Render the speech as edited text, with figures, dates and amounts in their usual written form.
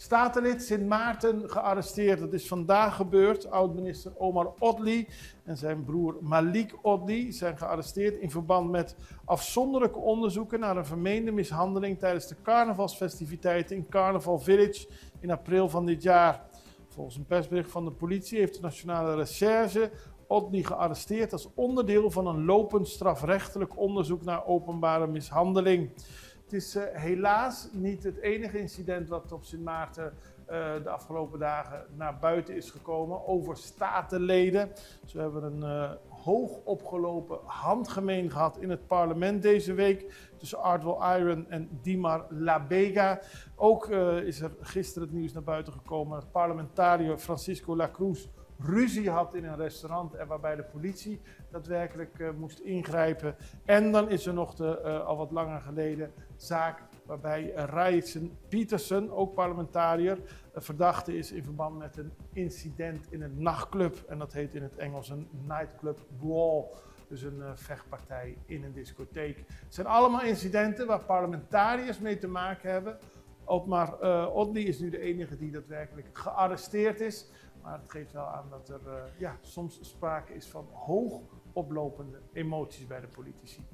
Statenlid Sint Maarten gearresteerd. Dat is vandaag gebeurd. Oud-minister Omar Odli en zijn broer Malik Odli zijn gearresteerd in verband met afzonderlijke onderzoeken naar een vermeende mishandeling tijdens de carnavalsfestiviteiten in Carnaval Village in april van dit jaar. Volgens een persbericht van de politie heeft de Nationale Recherche Odli gearresteerd als onderdeel van een lopend strafrechtelijk onderzoek naar openbare mishandeling. Het is helaas niet het enige incident wat op Sint Maarten de afgelopen dagen naar buiten is gekomen over statenleden. Zo hebben we een hoog opgelopen handgemeen gehad in het parlement deze week tussen Ardwell Iron en Dimar Labega. Ook is er gisteren het nieuws naar buiten gekomen dat parlementariër Francisco Lacruz ruzie had in een restaurant en waarbij de politie daadwerkelijk moest ingrijpen. En dan is er nog de al wat langer geleden zaak waarbij Ryan Peterson, ook parlementariër, verdachte is in verband met een incident in een nachtclub. En dat heet in het Engels een nightclub brawl. Dus een vechtpartij in een discotheek. Het zijn allemaal incidenten waar parlementariërs mee te maken hebben. Omar Odli is nu de enige die daadwerkelijk gearresteerd is. Maar het geeft wel aan dat er soms sprake is van hoog oplopende emoties bij de politici.